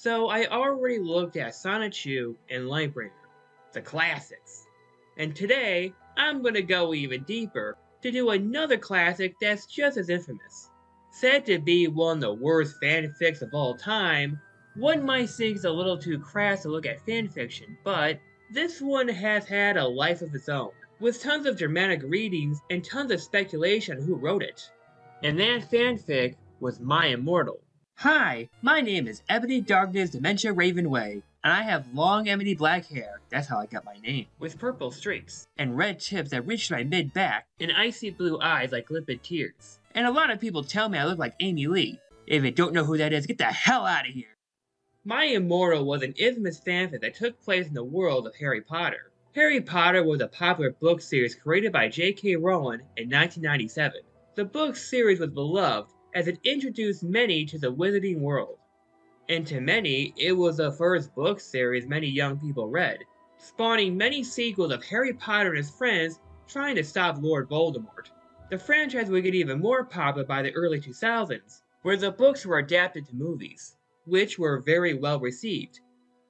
So I already looked at Sonichu and Lightbringer, the classics. And today, I'm gonna go even deeper to do another classic that's just as infamous. Said to be one of the worst fanfics of all time, one might think it's a little too crass to look at fanfiction, but this one has had a life of its own, with tons of dramatic readings and tons of speculation on who wrote it. And that fanfic was My Immortal. Hi, my name is Ebony Darkness Dementia Ravenway, and I have long ebony black hair, that's how I got my name, with purple streaks, and red tips that reach my mid-back, and icy blue eyes like limpid tears. And a lot of people tell me I look like Amy Lee. If you don't know who that is, get the hell out of here! My Immortal was an infamous fanfic that took place in the world of Harry Potter. Harry Potter was a popular book series created by J.K. Rowling in 1997. The book series was beloved as it introduced many to the wizarding world. And to many, it was the first book series many young people read, spawning many sequels of Harry Potter and his friends trying to stop Lord Voldemort. The franchise would get even more popular by the early 2000s, where the books were adapted to movies, which were very well received,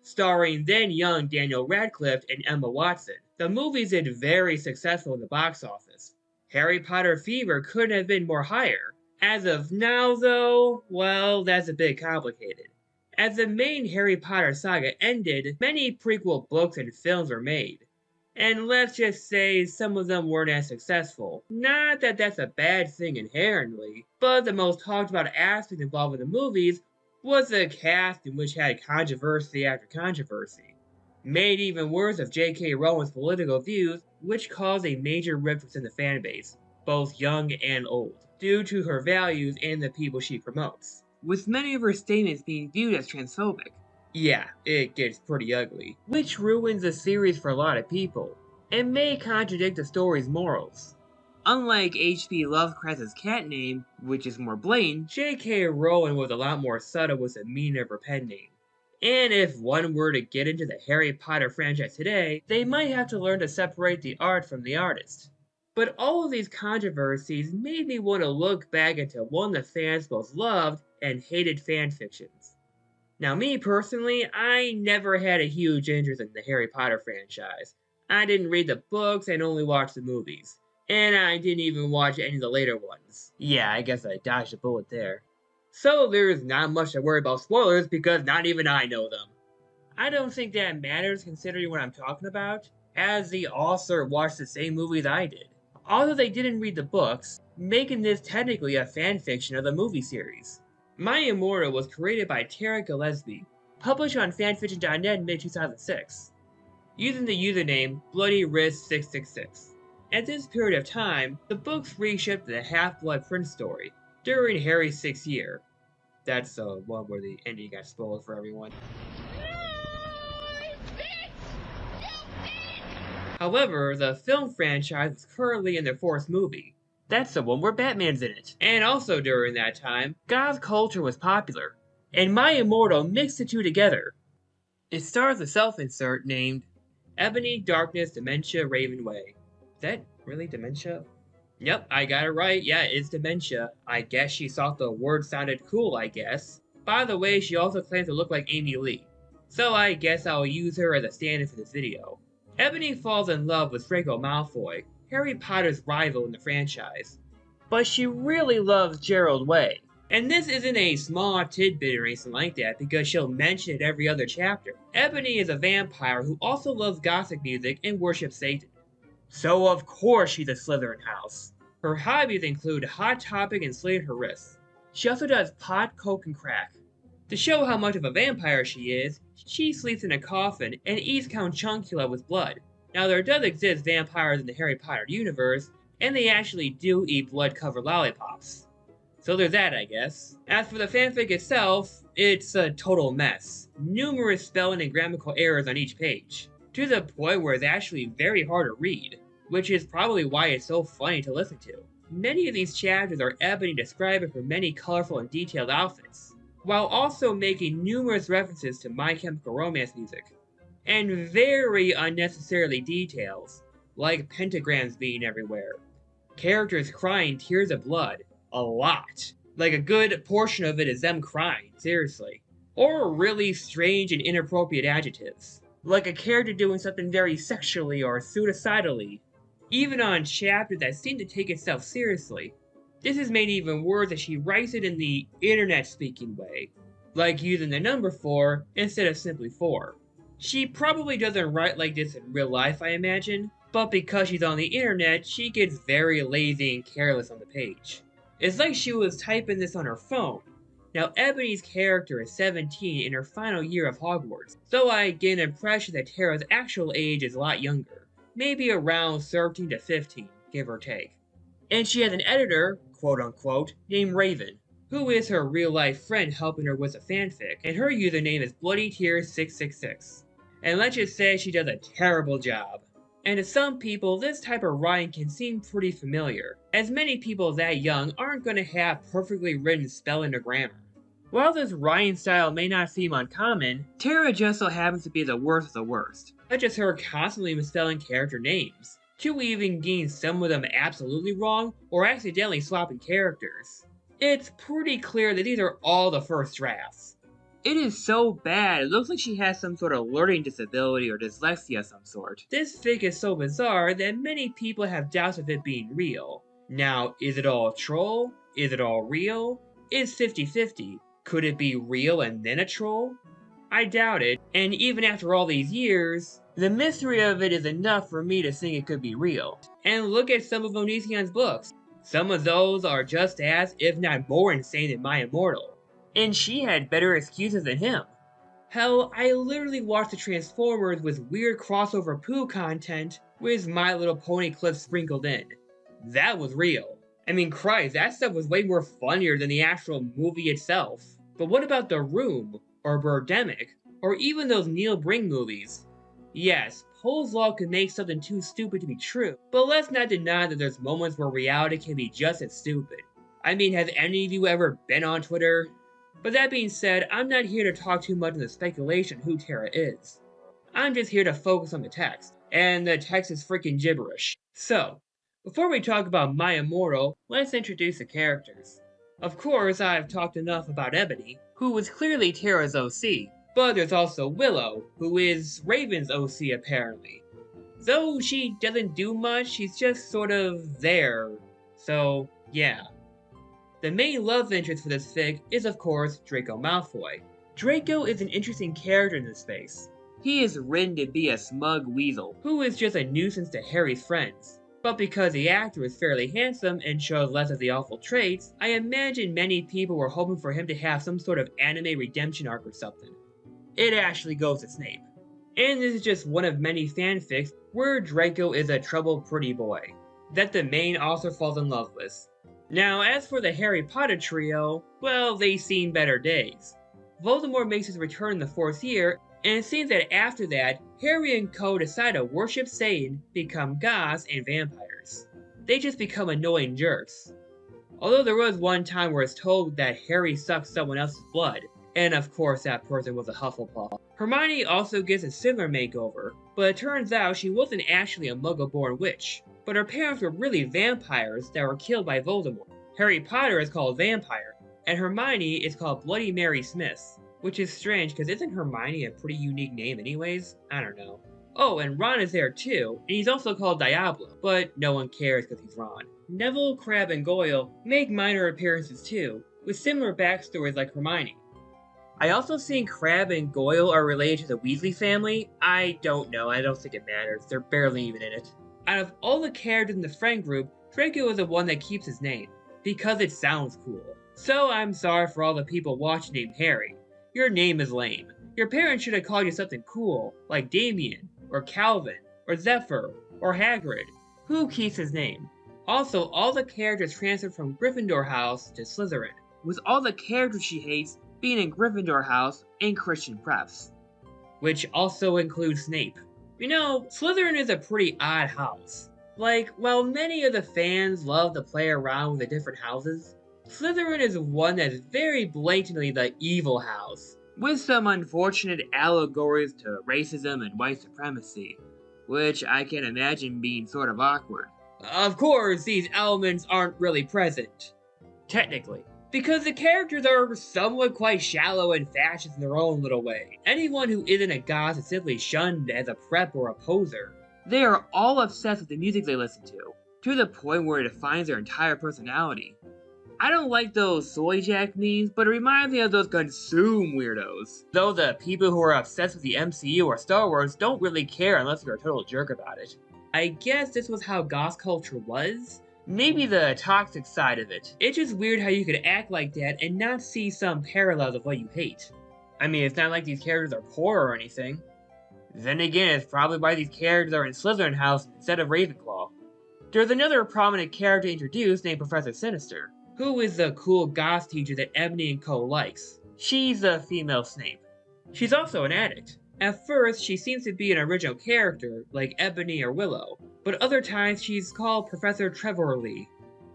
starring then young Daniel Radcliffe and Emma Watson. The movies did very successful in the box office. Harry Potter fever couldn't have been more higher. As of now, though, well, that's a bit complicated. As the main Harry Potter saga ended, many prequel books and films were made. And let's just say some of them weren't as successful. Not that that's a bad thing inherently, but the most talked about aspect involved in the movies was the cast, in which had controversy after controversy. Made even worse of J.K. Rowling's political views, which caused a major rift within the fanbase, both young and old, due to her values and the people she promotes, with many of her statements being viewed as transphobic. Yeah, it gets pretty ugly, which ruins the series for a lot of people, and may contradict the story's morals. Unlike H.P. Lovecraft's cat name, which is more blatant, J.K. Rowling was a lot more subtle with the meaning of her pen name. And if one were to get into the Harry Potter franchise today, they might have to learn to separate the art from the artist. But all of these controversies made me want to look back into one of the fans' most loved and hated fanfictions. Now me personally, I never had a huge interest in the Harry Potter franchise. I didn't read the books and only watched the movies. And I didn't even watch any of the later ones. Yeah, I guess I dodged a bullet there. So there's not much to worry about spoilers because not even I know them. I don't think that matters considering what I'm talking about, as the author watched the same movies I did. Although they didn't read the books, making this technically a fanfiction of the movie series. My Immortal was created by Tara Gilesbie, published on fanfiction.net in mid-2006, using the username BloodyWrist666. At this period of time, the books reshipped the Half-Blood Prince story during Harry's 6th year. That's the one where the ending got spoiled for everyone. However, the film franchise is currently in their 4th movie. That's the one where Batman's in it. And also during that time, goth culture was popular, and My Immortal mixed the two together. It stars a self-insert named Ebony Darkness Dementia Ravenway. Is that really Dementia? Yep, I got it right. Yeah, it's Dementia. I guess she thought the word sounded cool, I guess. By the way, she also claims to look like Amy Lee. So I guess I'll use her as a stand-in for this video. Ebony falls in love with Draco Malfoy, Harry Potter's rival in the franchise. But she really loves Gerald Way. And this isn't a small tidbit or anything like that because she'll mention it every other chapter. Ebony is a vampire who also loves gothic music and worships Satan. So of course she's a Slytherin house. Her hobbies include Hot Topic and slitting her wrists. She also does pot, coke, and crack. To show how much of a vampire she is, she sleeps in a coffin and eats Count Chocula with blood. Now there does exist vampires in the Harry Potter universe, and they actually do eat blood-covered lollipops. So there's that, I guess. As for the fanfic itself, it's a total mess. Numerous spelling and grammatical errors on each page, to the point where it's actually very hard to read, which is probably why it's so funny to listen to. Many of these chapters are Ebony describing her many colorful and detailed outfits, while also making numerous references to My Chemical Romance music, and very unnecessarily details, like pentagrams being everywhere, characters crying tears of blood, a lot. Like a good portion of it is them crying, seriously. or really strange and inappropriate adjectives, like a character doing something very sexually or suicidally, even on chapters that seem to take itself seriously. This is made even worse as she writes it in the internet speaking way, like using the number 4 instead of simply 4. She probably doesn't write like this in real life, I imagine, but because she's on the internet, she gets very lazy and careless on the page. It's like she was typing this on her phone. Now, Ebony's character is 17 in her final year of Hogwarts, so I get an impression that Tara's actual age is a lot younger, maybe around 13 to 15, give or take. And she has an editor, quote unquote, named Raven, who is her real life friend helping her with a fanfic, and her username is BloodyTears666. And let's just say she does a terrible job. And to some people, this type of writing can seem pretty familiar, as many people that young aren't going to have perfectly written spelling or grammar. While this writing style may not seem uncommon, Tara just so happens to be the worst of the worst, such as her constantly misspelling character names, to even getting some of them absolutely wrong or accidentally swapping characters. It's pretty clear that these are all the first drafts. It is so bad, it looks like she has some sort of learning disability or dyslexia of some sort. This fic is so bizarre that many people have doubts of it being real. Now, is it all a troll? Is it all real? It's 50-50. Could it be real and then a troll? I doubt it, and even after all these years, the mystery of it is enough for me to think it could be real. And look at some of Onision's books. Some of those are just as, if not more insane than My Immortal. And she had better excuses than him. Hell, I literally watched the Transformers with weird crossover poo content with My Little Pony clips sprinkled in. That was real. I mean, Christ, that stuff was way more funnier than the actual movie itself. But what about The Room, or Birdemic, or even those Neil Breen movies? Yes, Poe's Law could make something too stupid to be true, but let's not deny that there's moments where reality can be just as stupid. I mean, has any of you ever been on Twitter? But that being said, I'm not here to talk too much on the speculation who Tara is. I'm just here to focus on the text, and the text is freaking gibberish. So, before we talk about My Immortal, let's introduce the characters. Of course, I've talked enough about Ebony, who was clearly Tara's OC, but there's also Willow, who is Raven's OC apparently. Though she doesn't do much, she's just sort of there. So, yeah. The main love interest for this fic is of course Draco Malfoy. Draco is an interesting character in this space. He is written to be a smug weasel, who is just a nuisance to Harry's friends. But because the actor is fairly handsome and shows less of the awful traits, I imagine many people were hoping for him to have some sort of anime redemption arc or something. It actually goes to Snape. And this is just one of many fanfics where Draco is a troubled pretty boy, that the main author falls in love with. Now, as for the Harry Potter trio, well, they've seen better days. Voldemort makes his return in the 4th year, and it seems that after that, Harry and co decide to worship Satan, become goths, and vampires. They just become annoying jerks. Although there was one time where it's told that Harry sucked someone else's blood, and of course that person was a Hufflepuff. Hermione also gets a similar makeover, but it turns out she wasn't actually a Muggle-born witch, but her parents were really vampires that were killed by Voldemort. Harry Potter is called Vampire, and Hermione is called Bloody Mary Smith, which is strange because isn't Hermione a pretty unique name anyways? I don't know. Oh, and Ron is there too, and he's also called Diablo, but no one cares because he's Ron. Neville, Crabbe, and Goyle make minor appearances too, with similar backstories like Hermione. I also think Crabbe and Goyle are related to the Weasley family. I don't know, I don't think it matters, they're barely even in it. Out of all the characters in the friend group, Draco is the one that keeps his name, because it sounds cool. So I'm sorry for all the people watching named Harry. Your name is lame. Your parents should have called you something cool, like Damien, or Calvin, or Zephyr, or Hagrid. Who keeps his name? Also, all the characters transferred from Gryffindor House to Slytherin, with all the characters she hates being in Gryffindor House and Christian preps. Which also includes Snape. You know, Slytherin is a pretty odd house. Like, while many of the fans love to play around with the different houses, Slytherin is one that's very blatantly the evil house, with some unfortunate allegories to racism and white supremacy, which I can imagine being sort of awkward. Of course, these elements aren't really present. Technically. Because the characters are somewhat quite shallow and fascist in their own little way. Anyone who isn't a goth is simply shunned as a prep or a poser. They are all obsessed with the music they listen to the point where it defines their entire personality. I don't like those soy jack memes, but it reminds me of those consume weirdos. Though the people who are obsessed with the MCU or Star Wars don't really care unless you're a total jerk about it. I guess this was how goth culture was? Maybe the toxic side of it. It's just weird how you could act like that and not see some parallels of what you hate. I mean, it's not like these characters are poor or anything. Then again, it's probably why these characters are in Slytherin House instead of Ravenclaw. There's another prominent character introduced named Professor Sinister, who is the cool goth teacher that Ebony and Co likes. She's the female Snape. She's also an addict. At first, she seems to be an original character, like Ebony or Willow, but other times she's called Professor Trevor Lee.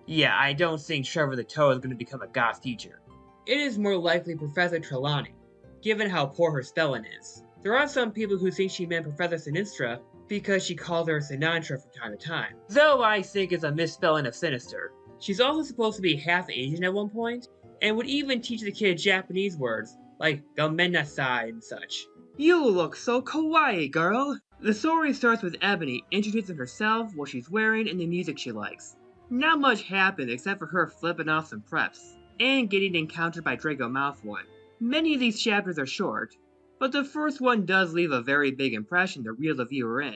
Yeah, I don't think Trevor the Toad is going to become a goth teacher. It is more likely Professor Trelawney, given how poor her spelling is. There are some people who think she meant Professor Sinistra because she calls her Sinatra from time to time, though I think it's a misspelling of Sinister. She's also supposed to be half Asian at one point, and would even teach the kid Japanese words, like gomenasai and such. You look so kawaii, girl! The story starts with Ebony introducing herself, what she's wearing, and the music she likes. Not much happens except for her flipping off some preps, and getting encountered by Draco Malfoy. Many of these chapters are short, but the first one does leave a very big impression to reel the viewer in,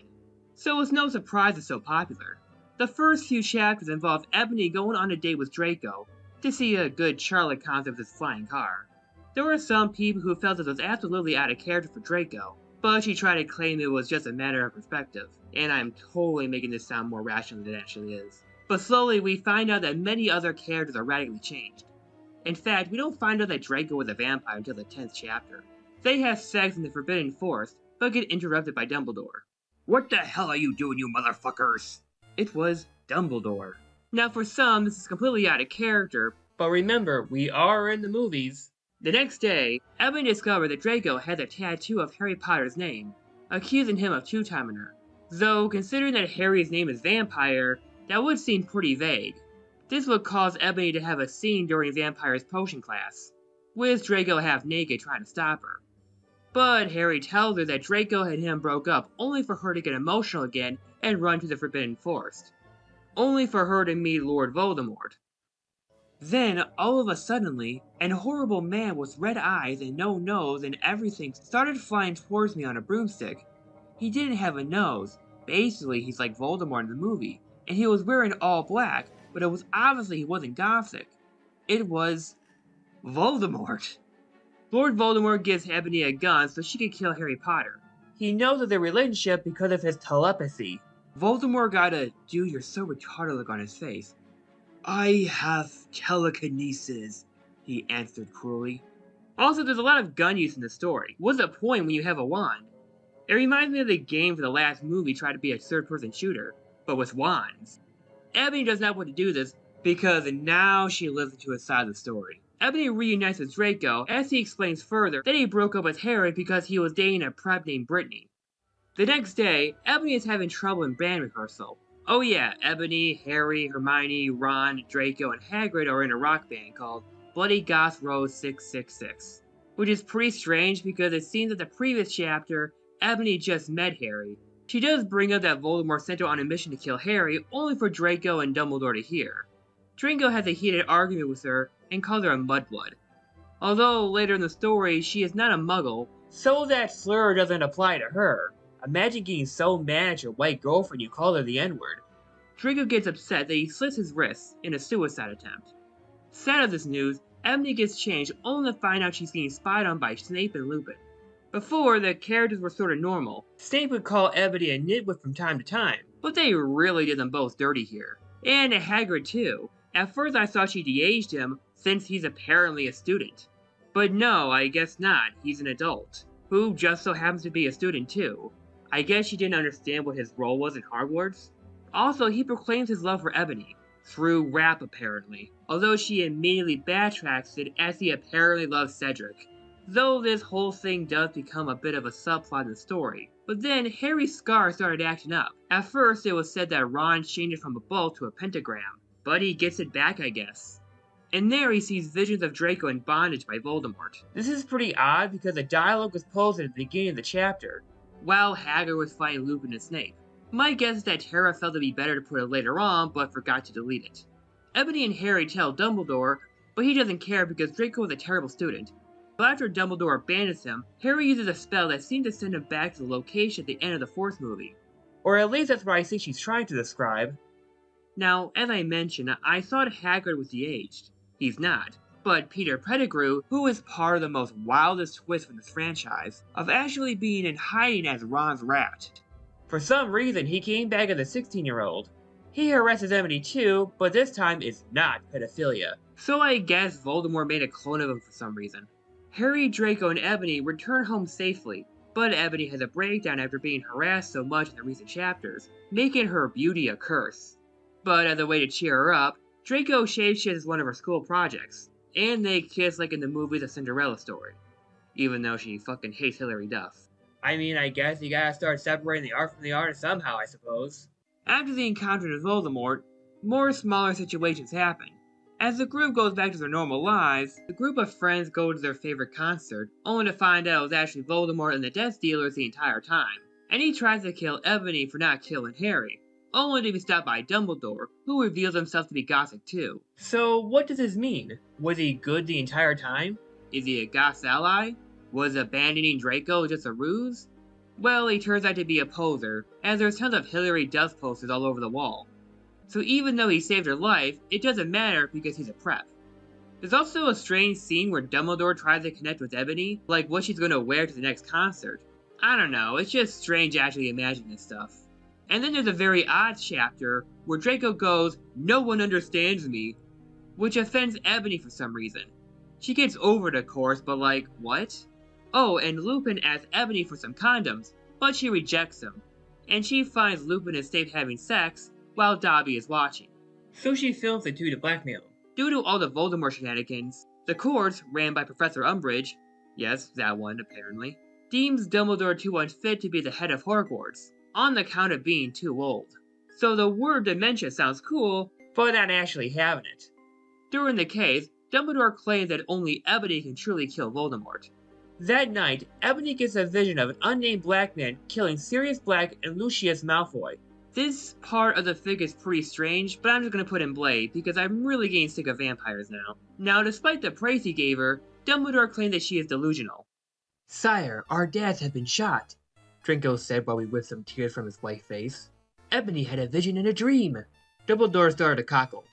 so it's no surprise it's so popular. The first few chapters involve Ebony going on a date with Draco to see a good Charlotte concert with his flying car. There were some people who felt it was absolutely out of character for Draco, but she tried to claim it was just a matter of perspective, and I'm totally making this sound more rational than it actually is. But slowly we find out that many other characters are radically changed. In fact, we don't find out that Draco was a vampire until the 10th chapter. They have sex in the Forbidden Forest, but get interrupted by Dumbledore. What the hell are you doing, you motherfuckers? It was Dumbledore. Now for some, this is completely out of character, but remember, we are in the movies. The next day, Ebony discovered that Draco had a tattoo of Harry Potter's name, accusing him of two-timing her. Though, considering that Harry's name is Vampire, that would seem pretty vague. This would cause Ebony to have a scene during Vampire's potion class, with Draco half naked trying to stop her. But Harry tells her that Draco and him broke up only for her to get emotional again and run to the Forbidden Forest, only for her to meet Lord Voldemort. Then, all of a suddenly, an horrible man with red eyes and no nose and everything started flying towards me on a broomstick. He didn't have a nose. Basically, he's like Voldemort in the movie. And he was wearing all black, but it was obviously he wasn't gothic. It was Voldemort. Lord Voldemort gives Ebony a gun so she could kill Harry Potter. He knows of their relationship because of his telepathy. Voldemort got a "dude, you're so retarded" look on his face. I have telekinesis, he answered cruelly. Also, there's a lot of gun use in the story. What's the point when you have a wand? It reminds me of the game for the last movie tried to be a third-person shooter, but with wands. Ebony does not want to do this because now she lives into his side of the story. Ebony reunites with Draco as he explains further that he broke up with Harry because he was dating a prep named Brittany. The next day, Ebony is having trouble in band rehearsal. Oh yeah, Ebony, Harry, Hermione, Ron, Draco, and Hagrid are in a rock band called Bloody Goth Rose 666. Which is pretty strange because it seems that the previous chapter, Ebony just met Harry. She does bring up that Voldemort sent her on a mission to kill Harry, only for Draco and Dumbledore to hear. Draco has a heated argument with her and calls her a mudblood. Although later in the story, she is not a muggle, so that slur doesn't apply to her. Imagine getting so mad at your white girlfriend you call her the N-word. Draco gets upset that he slits his wrists in a suicide attempt. Sad of this news, Ebony gets changed only to find out she's getting spied on by Snape and Lupin. Before, the characters were sorta normal. Snape would call Ebony a nitwit from time to time, but they really did them both dirty here. And Hagrid too. At first I thought she de-aged him, since he's apparently a student. But no, I guess not, he's an adult, who just so happens to be a student too. I guess she didn't understand what his role was in Hogwarts. Also, he proclaims his love for Ebony, through rap apparently, although she immediately backtracks it as he apparently loves Cedric. Though this whole thing does become a bit of a subplot in the story. But then, Harry's scar started acting up. At first, it was said that Ron changed it from a bolt to a pentagram, but he gets it back, I guess. and there he sees visions of Draco in bondage by Voldemort. This is pretty odd because the dialogue was posted at the beginning of the chapter, while Hagrid was fighting Lupin and Snape. My guess is that Tara felt it'd be better to put it later on, but forgot to delete it. Ebony and Harry tell Dumbledore, but he doesn't care because Draco was a terrible student. But after Dumbledore abandons him, Harry uses a spell that seemed to send him back to the location at the end of the 4th movie. Or at least that's what I think she's trying to describe. Now, as I mentioned, I thought Hagrid was de-aged. He's not. But Peter Pettigrew, who is part of the most wildest twist from this franchise, of actually being in hiding as Ron's rat. For some reason, he came back as a 16-year-old. He harasses Ebony too, but this time it's not pedophilia. So I guess Voldemort made a clone of him for some reason. Harry, Draco, and Ebony return home safely, but Ebony has a breakdown after being harassed so much in the recent chapters, making her beauty a curse. But as a way to cheer her up, Draco shapeshifts as one of her school projects, and they kiss like in the movies A Cinderella Story. Even though she fucking hates Hilary Duff. I mean, I guess you gotta start separating the art from the artist somehow, I suppose. After the encounter with Voldemort, more smaller situations happen. As the group goes back to their normal lives, the group of friends go to their favorite concert, only to find out it was actually Voldemort and the Death Dealers the entire time. And he tries to kill Ebony for not killing Harry, only to be stopped by Dumbledore, who reveals himself to be Gothic too. So what does this mean? Was he good the entire time? Is he a Goth's ally? Was abandoning Draco just a ruse? Well, he turns out to be a poser, as there's tons of Hilary Duff posters all over the wall. So even though he saved her life, it doesn't matter because he's a prep. There's also a strange scene where Dumbledore tries to connect with Ebony, like what she's going to wear to the next concert. I don't know, it's just strange actually imagining this stuff. And then there's a very odd chapter where Draco goes, "No one understands me," which offends Ebony for some reason. She gets over it of course, but like, what? Oh, and Lupin asks Ebony for some condoms, but she rejects them. And she finds Lupin and Snape having sex, while Dobby is watching. So she films the two to blackmail him. Due to all the Voldemort shenanigans, the court, ran by Professor Umbridge, yes, that one apparently, deems Dumbledore too unfit to be the head of Hogwarts, on the account of being too old. So the word dementia sounds cool, but not actually having it. During the case, Dumbledore claims that only Ebony can truly kill Voldemort. That night, Ebony gets a vision of an unnamed black man killing Sirius Black and Lucius Malfoy. This part of the fic is pretty strange, but I'm just gonna put in Blade because I'm really getting sick of vampires now. Now, despite the praise he gave her, Dumbledore claimed that she is delusional. "Sire, our dads have been shot," Draco said while he whipped some tears from his white face. "Ebony had a vision in a dream." Dumbledore started to cockle.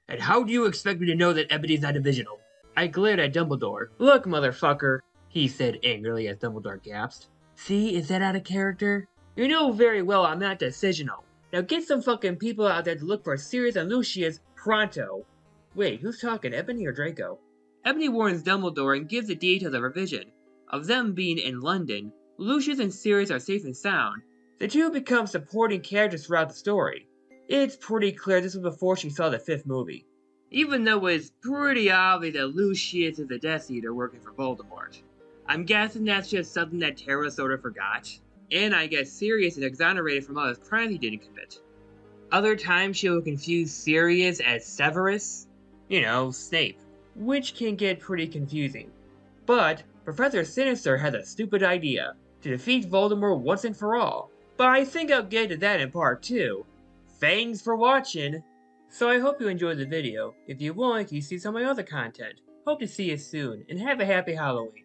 And how do you expect me to know that Ebony's not divisional? I glared at Dumbledore. "Look, motherfucker," he said angrily as Dumbledore gasped. "See, is that out of character? You know very well I'm not decisional. Now get some fucking people out there to look for Sirius and Lucius pronto." Wait, who's talking, Ebony or Draco? Ebony warns Dumbledore and gives the details of her vision. Of them being in London, Lucius and Sirius are safe and sound. The two become supporting characters throughout the story. It's pretty clear this was before she saw the 5th movie. Even though it's pretty obvious that Lucius is a Death Eater working for Voldemort. I'm guessing that's just something that Tara sort of forgot. And I guess Sirius is exonerated from all his crimes he didn't commit. Other times she will confuse Sirius as Severus, you know, Snape, which can get pretty confusing. But Professor Sinister has a stupid idea, to defeat Voldemort once and for all. But I think I'll get to that in part 2. Thanks for watching! So I hope you enjoyed the video. If you want, you see some of my other content. Hope to see you soon, and have a happy Halloween.